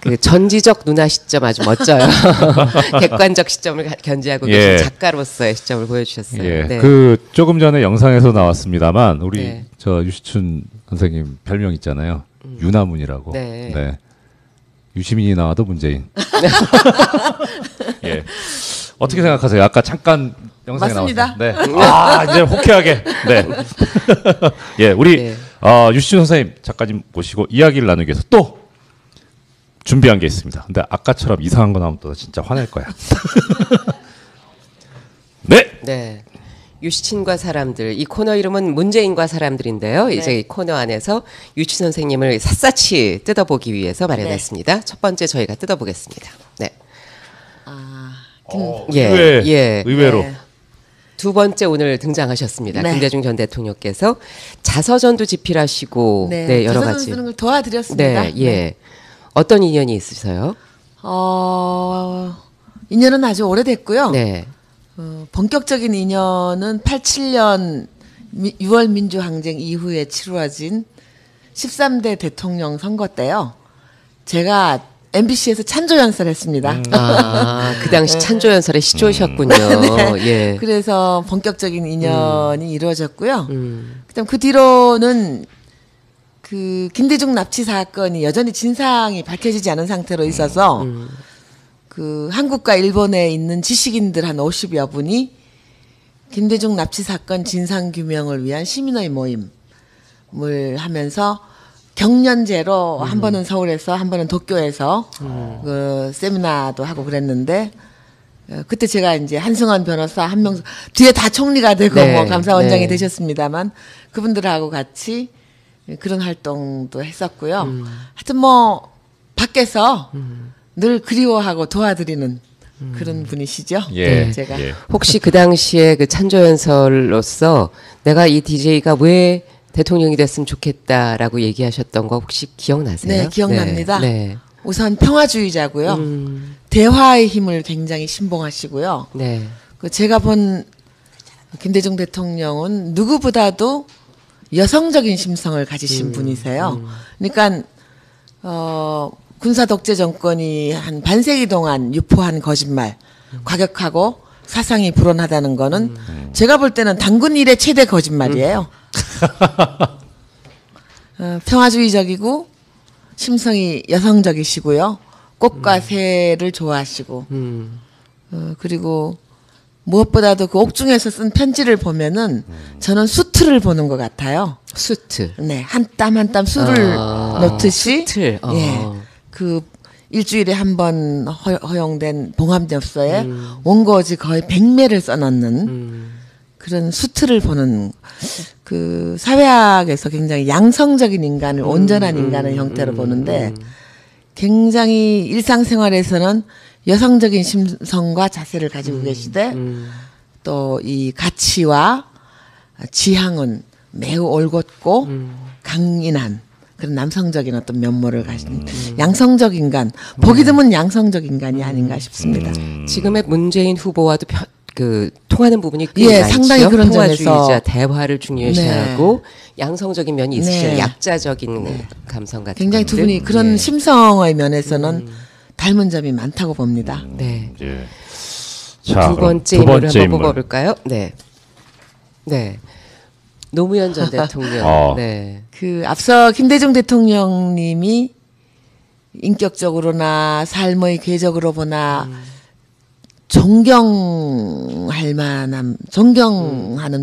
그 전지적 문화 시점 아주 멋져요. 객관적 시점을 견지하고 계신 작가로서의 시점을 보여주셨어요. 예. 네. 그 조금 전에 영상에서 나왔습니다만 우리 저 유시춘 선생님 별명 있잖아요. 유나문이라고. 네. 네. 유시민이 나와도 문재인. 예. 어떻게 생각하세요? 아까 잠깐 영상에 맞습니다. 나왔어요. 네. 아, 이제 호쾌하게. 네. 예, 우리 유시춘 선생님 작가님 모시고 이야기를 나누기 위해서 또 준비한 게 있습니다. 근데 아까처럼 이상한 거 나오면 또 진짜 화낼 거야. 네. 네. 유시친과 사람들, 이 코너 이름은 문재인과 사람들인데요. 네. 이제 이 코너 안에서 유치 선생님을 샅샅이 뜯어보기 위해서 마련했습니다. 네. 첫 번째 저희가 뜯어보겠습니다. 네. 의외로. 네. 두 번째 오늘 등장하셨습니다. 네. 김대중 전 대통령께서 자서전도 집필하시고 네, 여러 자서전 가지 쓰는 걸 도와드렸습니다. 네, 예. 어떤 인연이 있으세요? 인연은 아주 오래됐고요. 네. 본격적인 인연은 87년 6월 민주항쟁 이후에 치루어진 13대 대통령 선거 때요. 제가 MBC에서 찬조연설 했습니다. 그 당시 찬조연설의 시조셨군요. 네. 예. 그래서 본격적인 인연이 이루어졌고요. 그다음 그 뒤로는 그 김대중 납치 사건이 여전히 진상이 밝혀지지 않은 상태로 있어서 그 한국과 일본에 있는 지식인들 한 50여 분이 김대중 납치 사건 진상 규명을 위한 시민의 모임을 하면서 경연제로 한 번은 서울에서 한 번은 도쿄에서 그 세미나도 하고 그랬는데 그때 제가 이제 한승환 변호사 한명숙 뒤에 다 총리가 되고 네, 뭐 감사원장이 네. 되셨습니다만 그분들하고 같이 그런 활동도 했었고요. 하여튼 뭐 밖에서 늘 그리워하고 도와드리는 그런 분이시죠. 예. 네, 제가 혹시 그 당시에 그 찬조연설로서 내가 이 DJ가 왜 대통령이 됐으면 좋겠다라고 얘기하셨던 거 혹시 기억나세요? 네, 기억납니다. 네. 우선 평화주의자고요. 대화의 힘을 굉장히 신봉하시고요. 네. 그 제가 본 김대중 대통령은 누구보다도 여성적인 심성을 가지신 분이세요. 그러니까 군사 독재 정권이 한 반세기 동안 유포한 거짓말, 과격하고 사상이 불온하다는 거는 제가 볼 때는 당군 일의 최대 거짓말이에요. 평화주의적이고 심성이 여성적이시고요. 꽃과 새를 좋아하시고 그리고 무엇보다도 그 옥중에서 쓴 편지를 보면은 저는 수트를 보는 것 같아요. 수트. 네, 한 땀 한 땀 술을 넣듯이 수트. 예, 그 일주일에 한 번 허용된 봉합엽서에 원고지 거의 100매를 써넣는 그런 수트를 보는 그 사회학에서 굉장히 양성적인 인간을 온전한 인간의 형태로 보는데 굉장히 일상생활에서는 여성적인 심성과 자세를 가지고 계시되 또 이 가치와 지향은 매우 올곧고 강인한 그런 남성적인 어떤 면모를 가진 양성적 인간, 보기 드문 양성적 인간이 아닌가 싶습니다. 지금의 문재인 후보와도 그 통하는 부분이 꽤 예, 많죠. 상당히 그런 평화주의자, 점에서 대화를 중요시하고 네. 양성적인 면이 있으시죠. 네. 약자적인 감성 같은 굉장히 두 것들. 분이 그런 예. 심성의 면에서는 닮은 점이 많다고 봅니다. 네. 예. 자, 두 번째 두 인물을 번째 한번 인물. 뽑아볼까요? 네. 네. 노무현 전 대통령. 네. 그 앞서 김대중 대통령님이 인격적으로나 삶의 궤적으로 보나 존경하는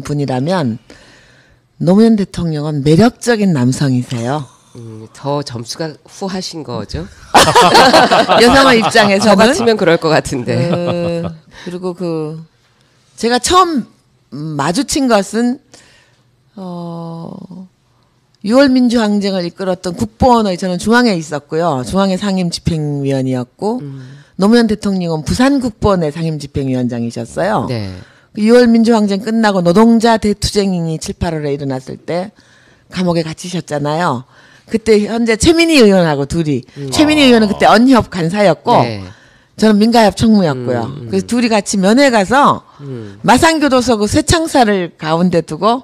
분이라면 노무현 대통령은 매력적인 남성이세요. 더 점수가 후하신 거죠? 여성의 입장에서는 저 같으면 그럴 것 같은데. 그리고 그 제가 처음 마주친 것은 6월 민주항쟁을 이끌었던 국보원의 저는 중앙에 있었고요. 중앙의 상임집행위원이었고 노무현 대통령은 부산국보원의 상임집행위원장이셨어요. 네. 6월 민주항쟁 끝나고 노동자 대투쟁이 7, 8월에 일어났을 때 감옥에 갇히셨잖아요. 그때 현재 최민희 의원하고 둘이 최민희 의원은 그때 언협 간사였고 네. 저는 민가협 총무였고요. 그래서 둘이 같이 면회 가서 마산교도소 그 쇠창살을 가운데 두고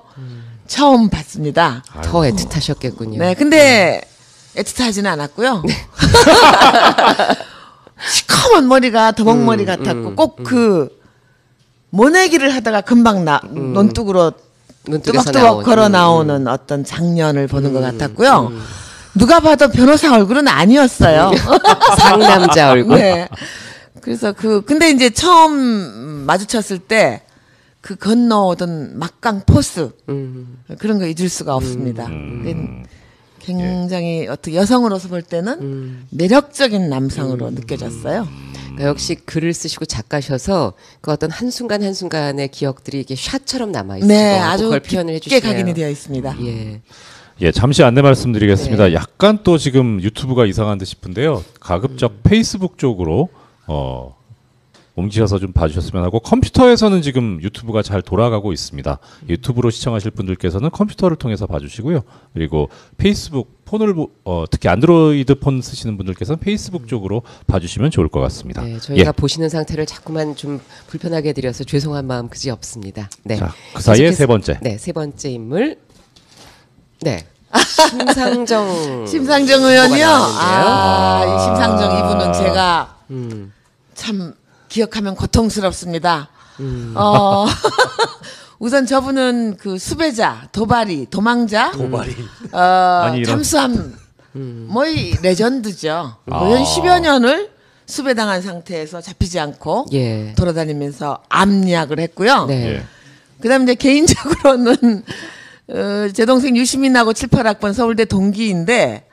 처음 봤습니다. 더 애틋하셨겠군요. 네, 근데 애틋하지는 않았고요. 시커먼 머리가 더벅머리 같았고 꼭 그 모내기를 하다가 금방 논뚝으로 눈뜨개서 뚜벅뚜벅 걸어 나오는 어떤 장면을 보는 것 같았고요. 누가 봐도 변호사 얼굴은 아니었어요. 상남자 얼굴. 네. 그래서 근데 이제 처음 마주쳤을 때 그 건너오던 막강 포스 그런 거 잊을 수가 없습니다. 굉장히 어떻게 여성으로서 볼 때는 매력적인 남성으로 느껴졌어요. 그러니까 역시 글을 쓰시고 작가셔서 그 어떤 한순간 한순간의 기억들이 이게 샷처럼 남아있어요. 네, 아주 그걸 표현을 깊게 해주시네요. 각인이 되어 있습니다. 예. 예, 잠시 안내 말씀드리겠습니다. 네. 약간 또 지금 유튜브가 이상한 듯 싶은데요. 가급적 페이스북 쪽으로 옮기셔서 좀 봐주셨으면 하고, 컴퓨터에서는 지금 유튜브가 잘 돌아가고 있습니다. 유튜브로 시청하실 분들께서는 컴퓨터를 통해서 봐주시고요. 그리고 페이스북 폰을 특히 안드로이드 폰 쓰시는 분들께서는 페이스북 쪽으로 봐주시면 좋을 것 같습니다. 네, 저희가 예. 보시는 상태를 자꾸만 좀 불편하게 해드려서 죄송한 마음 그지 없습니다. 네. 자, 그 사이에 계속해서- 세 번째. 네, 세 번째 인물. 네. 심상정. 심상정 의원이요. 나오는데요. 이 심상정 이분은 제가 음. 참 기억하면 고통스럽습니다. 우선 저분은 그 수배자, 도망자, 아니, 이런. 잠수함, 이 레전드죠. 아. 거의 10여 년을 수배당한 상태에서 잡히지 않고 예. 돌아다니면서 암리학을 했고요. 네. 예. 그다음에 이제 개인적으로는 제 동생 유시민하고 7, 8학번 서울대 동기인데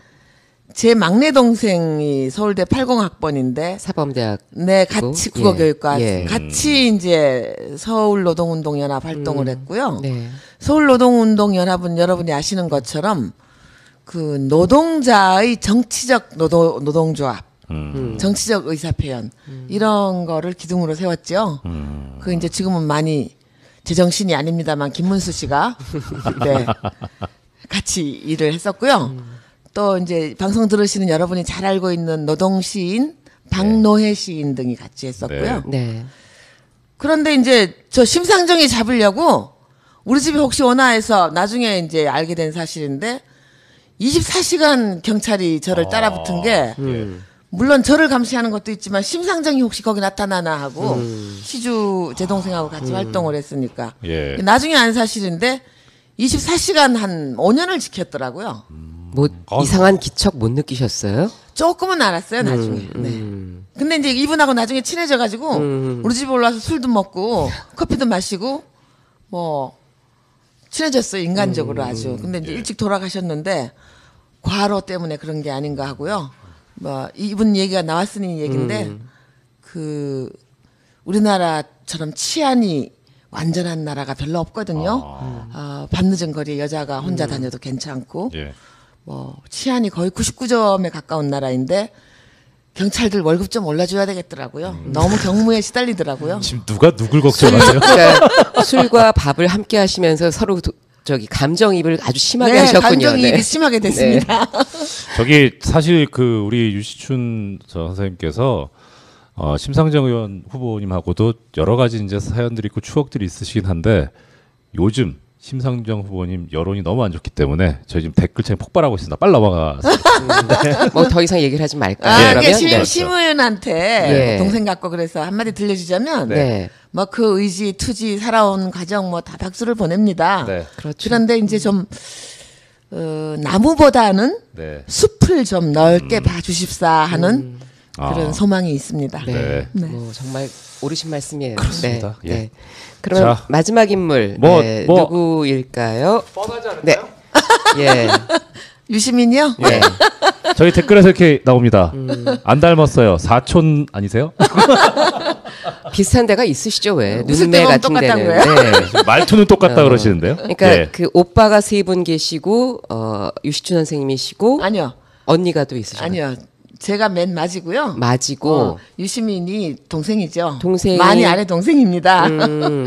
제 막내 동생이 서울대 80학번인데 사범대학. 네, 같이 국어교육과 예. 같이 이제 서울노동운동연합 활동을 했고요. 네. 서울노동운동연합은 여러분이 아시는 것처럼 그 노동자의 정치적 노동조합, 정치적 의사표현 이런 거를 기둥으로 세웠죠. 그 이제 지금은 많이 제정신이 아닙니다만 김문수 씨가 네, 같이 일을 했었고요. 또 이제 방송 들으시는 여러분이 잘 알고 있는 노동 시인 박노해 시인 등이 같이 했었고요. 네. 그런데 이제 저 심상정이 잡으려고 우리 집에 혹시 오나 해서 나중에 이제 알게 된 사실인데 24시간 경찰이 저를 따라붙은 게 물론 저를 감시하는 것도 있지만 심상정이 혹시 거기 나타나나 하고 시주 제 동생하고 같이 활동을 했으니까 예. 나중에 안 사실인데 24시간 한 5년을 지켰더라고요. 뭐 이상한 기척 못 느끼셨어요? 조금은 알았어요 나중에. 네. 근데 이제 이분하고 나중에 친해져가지고 우리 집에 올라와서 술도 먹고 커피도 마시고 뭐 친해졌어요 인간적으로 아주. 근데 이제 일찍 돌아가셨는데 과로 때문에 그런 게 아닌가 하고요. 뭐 이분 얘기가 나왔으니 얘긴데 그 우리나라처럼 치안이 완전한 나라가 별로 없거든요. 밤늦은 거리에 여자가 혼자 다녀도 괜찮고. 예. 뭐 치안이 거의 99점에 가까운 나라인데 경찰들 월급 좀 올려줘야 되겠더라고요. 너무 경무에 시달리더라고요. 지금 누가 누굴 걱정하세요? 그러니까 술과 밥을 함께 하시면서 서로 감정이입을 아주 심하게 네, 하셨군요. 감정이입이 네. 심하게 됐습니다. 저기 사실 그 우리 유시춘 선생님께서 심상정 의원 후보님하고도 여러 가지 이제 사연들이 있고 추억들이 있으시긴 한데 요즘 심상정 후보님 여론이 너무 안 좋기 때문에 저희 지금 댓글창에 폭발하고 있습니다. 빨리 넘어가서. 뭐 더 이상 얘기를 하지 말까요? 그게 그러면? 네. 심 의원한테 예. 동생 갖고 그래서 한마디 들려주자면 네. 뭐 그 의지 투지 살아온 과정 뭐 다 박수를 보냅니다. 네. 그렇죠. 그런데 이제 좀 나무보다는 네. 숲을 좀 넓게 봐주십사 하는 그런 아. 소망이 있습니다. 네. 네. 뭐 정말 옳으신 말씀이에요. 그렇습니다. 네. 예. 네. 그러면 자. 마지막 인물 뭐. 누구일까요? 뻔하지 않을까요? 네. 예. 유시민이요? 네. 저희 댓글에서 이렇게 나옵니다. 안 닮았어요. 사촌 아니세요? 비슷한 데가 있으시죠 왜? 웃을 눈매 때가 같은 데는. 똑같다고요? 네. 말투는 똑같다 그러시는데요. 그러니까 예. 그 오빠가 세 분 계시고 유시춘 선생님이시고 아니요. 언니가 또 있으시죠. 아니요. 제가 맨 맞이고요. 맞이고 유시민이 동생이죠. 동생이- 많이 아래 동생입니다.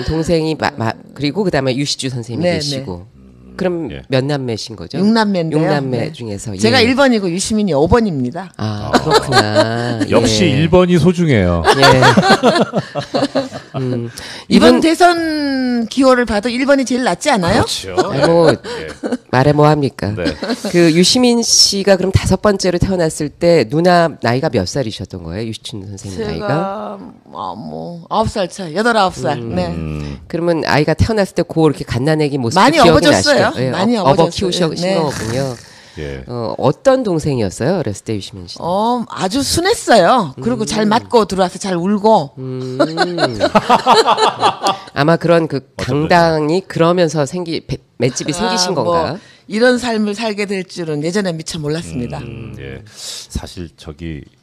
동생이 그리고 그다음에 유시주 선생님이 네, 계시고. 그럼 예. 몇 남매신 거죠? 6남매인데요. 6남매 중에서 제가 예. 1번이고 유시민이 5번입니다. 아, 그렇구나. 역시 예. 1번이 소중해요. 예. 이번 대선 기호를 봐도 1번이 제일 낫지 않아요? 그렇죠. 아니, 뭐 예. 말해 뭐 합니까? 네. 그 유시민 씨가 그럼 5번째로 태어났을 때 누나 나이가 몇 살이셨던 거예요? 유시춘 선생님 나이가? 제가 뭐 9살 차, 8, 9살. 네. 그러면 아이가 태어났을 때 고 이렇게 갓난아기 모습 많이 기억이 업어줬어요. 나시죠? 예, 많이 업어 업어줬어요. 키우신 네. 거군요. 예. 어떤 동생이었어요? 어렸을 때 유시민 씨? 아주 순했어요. 그리고 잘 맞고 들어와서 잘 울고. 아마 그런 그 강당이 그러면서 맷집이 생기신 뭐 건가? 이런 삶을 살게 될 줄은 예전에 미처 몰랐습니다. 예. 사실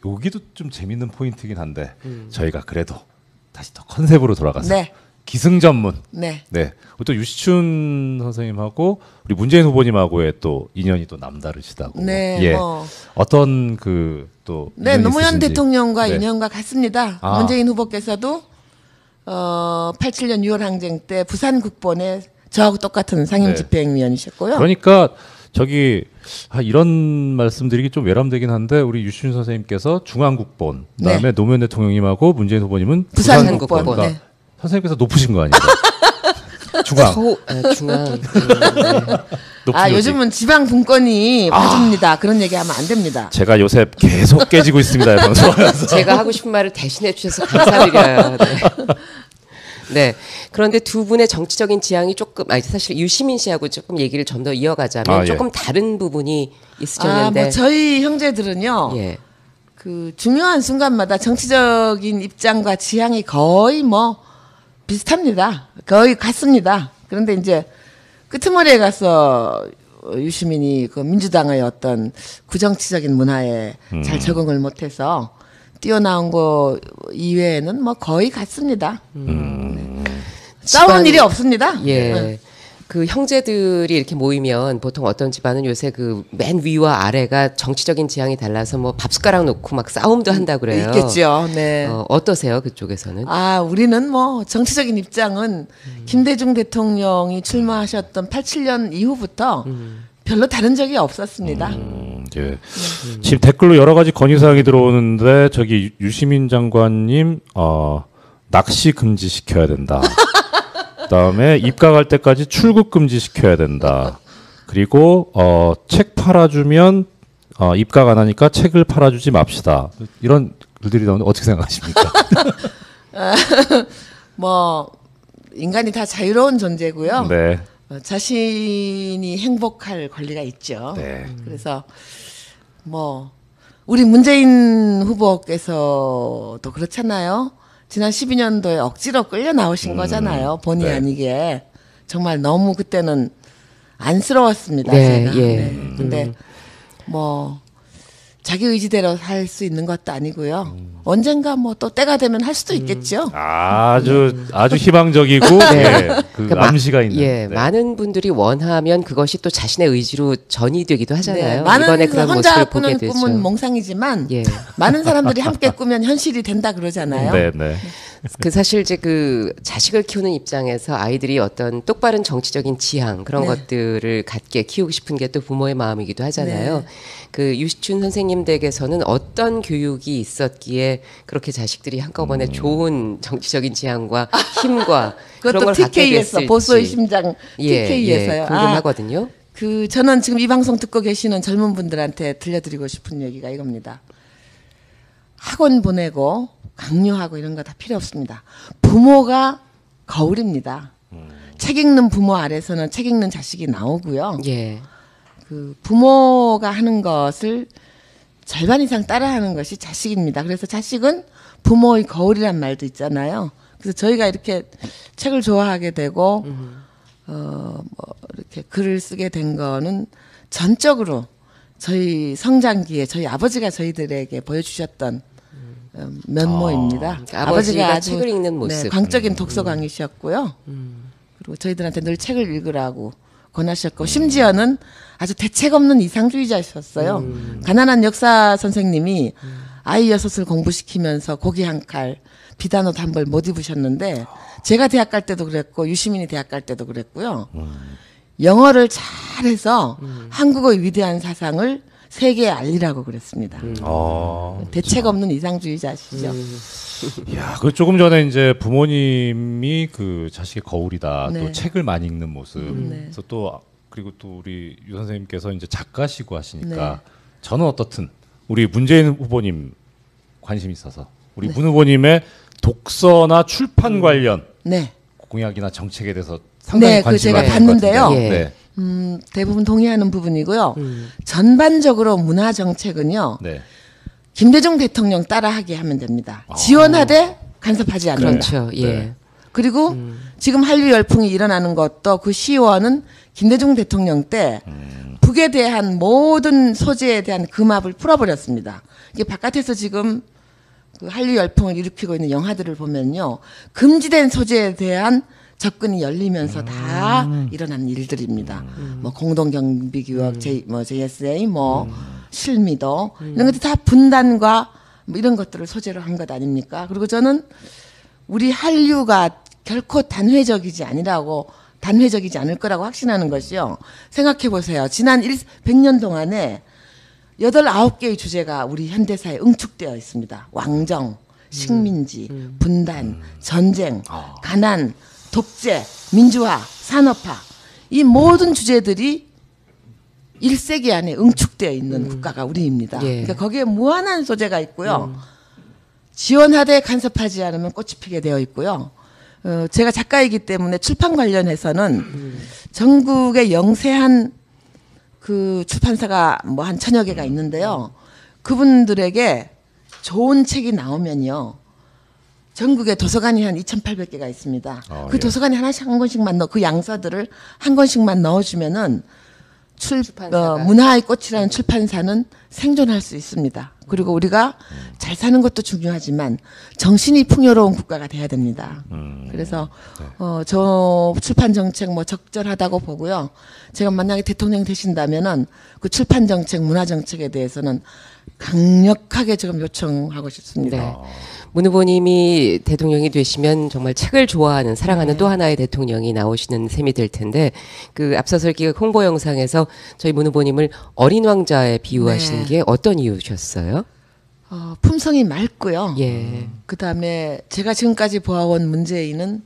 여기도 좀 재밌는 포인트긴 한데 저희가 그래도 다시 더 컨셉으로 돌아가서 네. 기승전문. 네. 네. 또 유시춘 선생님하고 우리 문재인 후보님하고의 또 인연이 또 남다르시다고. 네, 예. 뭐. 어떤 그 또 네, 인연이 노무현 있으신지. 대통령과 네. 인연과 같습니다. 아. 문재인 후보께서도 87년 6월 항쟁 때 부산 국본에 저하고 똑같은 상임 네. 집행위원이셨고요. 그러니까 이런 말씀드리기 좀 외람되긴 한데 우리 유시춘 선생님께서 중앙국본 그다음에 네. 노무현 대통령님하고 문재인 후보님은 부산국본. 그러니까 네. 선생님께서 높으신 거 아니에요? 중앙. 중앙. 높은 아, 요직. 요즘은 지방 분권이 봐줍니다. 그런 얘기하면 안 됩니다. 제가 요새 계속 깨지고 있습니다. 방송하면서. 제가 하고 싶은 말을 대신해 주셔서 감사드려요. 네. 네. 그런데 두 분의 정치적인 지향이 조금, 사실 유시민 씨하고 조금 얘기를 좀 더 이어가자면 예. 조금 다른 부분이 있으셨는데. 뭐 저희 형제들은요. 예. 그 중요한 순간마다 정치적인 입장과 지향이 거의 뭐 비슷합니다. 거의 같습니다. 그런데 이제 끄트머리에 가서 유시민이 그 민주당의 어떤 구정치적인 문화에 잘 적응을 못해서 뛰어나온 거 이외에는 뭐 거의 같습니다. 싸우는 집안- 일이 없습니다. 예. 네. 그 형제들이 이렇게 모이면 보통 어떤 집안은 요새 그 맨 위와 아래가 정치적인 지향이 달라서 뭐 밥숟가락 놓고 막 싸움도 한다 그래요. 있겠죠. 네. 어떠세요 그쪽에서는? 아, 우리는 뭐 정치적인 입장은 김대중 대통령이 출마하셨던 87년 이후부터 별로 다른 적이 없었습니다. 예. 지금 댓글로 여러 가지 건의사항이 들어오는데 저기 유시민 장관님 낚시 금지시켜야 된다. 그다음에 입각할 때까지 출국 금지시켜야 된다. 그리고 책 팔아주면 입각 안 하니까 책을 팔아주지 맙시다. 이런 글들이 나오는데 어떻게 생각하십니까? 뭐 인간이 다 자유로운 존재고요. 네. 자신이 행복할 권리가 있죠. 네. 그래서 뭐 우리 문재인 후보께서도 그렇잖아요. 지난 12년도에 억지로 끌려 나오신 거잖아요. 본의 네. 아니게. 정말 너무 그때는 안쓰러웠습니다. 네, 제가. 예. 네. 근데 뭐 자기 의지대로 할 수 있는 것도 아니고요. 언젠가 뭐 또 때가 되면 할 수도 있겠죠. 아주 희망적이고 예, 그 그러니까 암시가 있는. 예, 네. 많은 분들이 원하면 그것이 또 자신의 의지로 전이되기도 하잖아요. 많은 이번에 그런 혼자 모습을 보게 꾸는 되죠. 꿈은 몽상이지만 예. 많은 사람들이 함께 꾸면 현실이 된다 그러잖아요. 네, 네. 그 사실 이제 그 자식을 키우는 입장에서 아이들이 어떤 똑바른 정치적인 지향 그런 네. 것들을 갖게 키우고 싶은 게 또 부모의 마음이기도 하잖아요. 네. 그 유시춘 선생님 댁에서는 어떤 교육이 있었기에 그렇게 자식들이 한꺼번에 좋은 정치적인 지향과 힘과 그런 그것도 걸 갖게 TK에서 됐을지. 보수의 심장 예, TK에서요. 예, 궁금하거든요. 저는 지금 이 방송 듣고 계시는 젊은 분들한테 들려드리고 싶은 얘기가 이겁니다. 학원 보내고 강요하고 이런 거 다 필요 없습니다. 부모가 거울입니다. 책 읽는 부모 아래서는 책 읽는 자식이 나오고요. 예. 그 부모가 하는 것을 절반 이상 따라하는 것이 자식입니다. 그래서 자식은 부모의 거울이란 말도 있잖아요. 그래서 저희가 이렇게 책을 좋아하게 되고 뭐 이렇게 글을 쓰게 된 거는 전적으로 저희 성장기에 저희 아버지가 저희들에게 보여주셨던 면모입니다. 그러니까 아버지가 책을 읽는 모습. 네, 광적인 독서광이셨고요. 그리고 저희들한테 늘 책을 읽으라고 권하셨고 심지어는 아주 대책 없는 이상주의자셨어요. 가난한 역사 선생님이 아이 6을 공부시키면서 고기 한 칼, 비단옷 한 벌 못 입으셨는데 제가 대학 갈 때도 그랬고 유시민이 대학 갈 때도 그랬고요. 영어를 잘해서 한국의 위대한 사상을 세계에 알리라고 그랬습니다. 대책 없는 이상주의자시죠. 야, 그 조금 전에 이제 부모님이 그 자식의 거울이다. 네. 또 책을 많이 읽는 모습. 네. 그래서 또 그리고 또 우리 유 선생님께서 이제 작가시고 하시니까 네. 저는 어떻든 우리 문재인 후보님 관심 있어서 우리 문 후보님의 독서나 출판 관련 네. 공약이나 정책에 대해서 상당히 네, 그 관심이 제가 많은 봤는데요. 것 같은데요. 예. 네. 대부분 동의하는 부분이고요. 전반적으로 문화 정책은요. 네. 김대중 대통령 따라하게 하면 됩니다. 지원하되 간섭하지 않는다. 그렇죠. 예. 네. 그리고 지금 한류 열풍이 일어나는 것도 그 시원은 김대중 대통령 때 북에 대한 모든 소재에 대한 금압을 풀어버렸습니다. 이게 바깥에서 지금 그 한류 열풍을 일으키고 있는 영화들을 보면요. 금지된 소재에 대한 접근이 열리면서 다 일어난 일들입니다. 뭐 공동경비규약, JSA, 실미도 이런 것들 다 분단과 뭐 이런 것들을 소재로 한 것 아닙니까? 그리고 저는 우리 한류가 결코 단회적이지 않을 거라고 확신하는 것이요. 생각해 보세요. 지난 100년 동안에 8, 9개의 주제가 우리 현대사에 응축되어 있습니다. 왕정, 식민지, 분단, 전쟁, 가난, 독재, 민주화, 산업화. 이 모든 주제들이 1세기 안에 응축되어 있는 국가가 우리입니다. 예. 그러니까 거기에 무한한 소재가 있고요. 지원하되 간섭하지 않으면 꽃이 피게 되어 있고요. 제가 작가이기 때문에 출판 관련해서는 전국에 영세한 그 출판사가 뭐 한 1000여 개가 있는데요. 그분들에게 좋은 책이 나오면요. 전국에 도서관이 한 2,800개가 있습니다. 그 예. 도서관에 하나씩 한 권씩만 그 양서들을 한 권씩만 넣어주면은 문화의 꽃이라는 출판사는 생존할 수 있습니다. 그리고 우리가 잘 사는 것도 중요하지만 정신이 풍요로운 국가가 돼야 됩니다. 그래서 저 출판 정책 뭐 적절하다고 보고요. 제가 만약에 대통령 되신다면은 그 출판 정책, 문화 정책에 대해서는 강력하게 지금 요청하고 싶습니다. 네. 문 후보님이 대통령이 되시면 정말 책을 좋아하는 사랑하는 또 하나의 대통령이 나오시는 셈이 될 텐데 그 앞서서 이렇게 홍보 영상에서 저희 문 후보님을 어린 왕자에 비유하신 네. 게 어떤 이유셨어요? 품성이 맑고요. 예. 그다음에 제가 지금까지 보아온 문재인은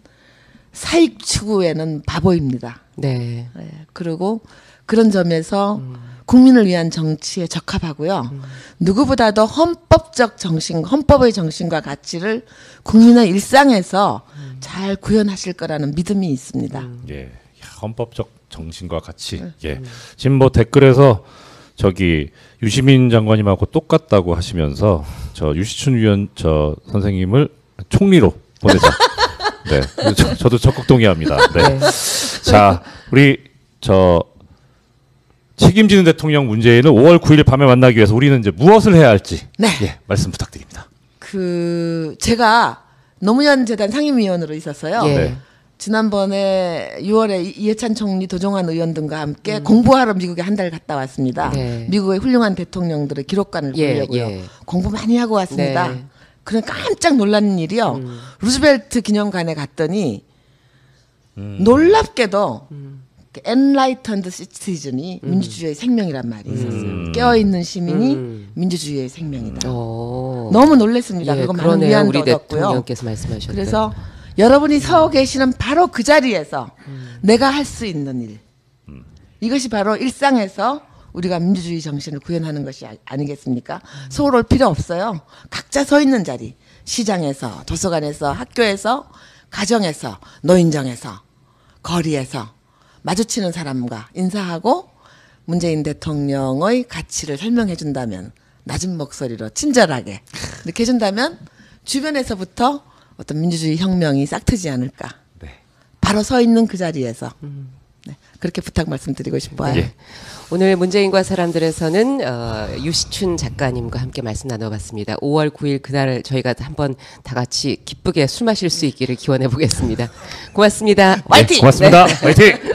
사익 추구에는 바보입니다. 네. 예, 그리고 그런 점에서 국민을 위한 정치에 적합하고요. 누구보다도 헌법의 정신과 가치를 국민의 일상에서 잘 구현하실 거라는 믿음이 있습니다. 예. 야, 헌법적 정신과 가치. 예. 지금 뭐 댓글에서 저기 유시민 장관님하고 똑같다고 하시면서 저 유시춘 위원 선생님을 총리로 보내자. 네. 저도 적극 동의합니다. 네. 자, 우리 책임지는 대통령 문재인을 5월 9일 밤에 만나기 위해서 우리는 이제 무엇을 해야 할지 네. 예, 말씀 부탁드립니다. 제가 노무현 재단 상임위원으로 있었어요. 예. 네. 지난번에 6월에 이해찬 총리, 도종환 의원 등과 함께 공부하러 미국에 한 달 갔다 왔습니다. 네. 미국의 훌륭한 대통령들의 기록관을 예, 보려고요. 예. 공부 많이 하고 왔습니다. 네. 그런 깜짝 놀란 일이요. 루즈벨트 기념관에 갔더니 놀랍게도 엔라이턴드 시티즌이 민주주의의 생명이란 말이 있었어요. 깨어있는 시민이 민주주의의 생명이다. 너무 놀랐습니다. 예, 그거 많은 그러네요. 위안도 우리 얻었고요. 대통령께서 말씀하셨던. 그래서 여러분이 서 계시는 바로 그 자리에서 내가 할 수 있는 일. 이것이 바로 일상에서 우리가 민주주의 정신을 구현하는 것이 아니겠습니까? 서울 올 필요 없어요. 각자 서 있는 자리. 시장에서, 도서관에서, 학교에서, 가정에서, 노인정에서, 거리에서 마주치는 사람과 인사하고 문재인 대통령의 가치를 설명해 준다면 낮은 목소리로 친절하게 이렇게 해준다면 주변에서부터 어떤 민주주의 혁명이 싹트지 않을까. 네. 바로 서 있는 그 자리에서 네, 그렇게 부탁 말씀드리고 싶어요. 예. 오늘 문재인과 사람들에서는 유시춘 작가님과 함께 말씀 나눠봤습니다. 5월 9일 그날 저희가 한번 다 같이 기쁘게 술 마실 수 있기를 기원해 보겠습니다. 고맙습니다. 네, 고맙습니다. 화이팅!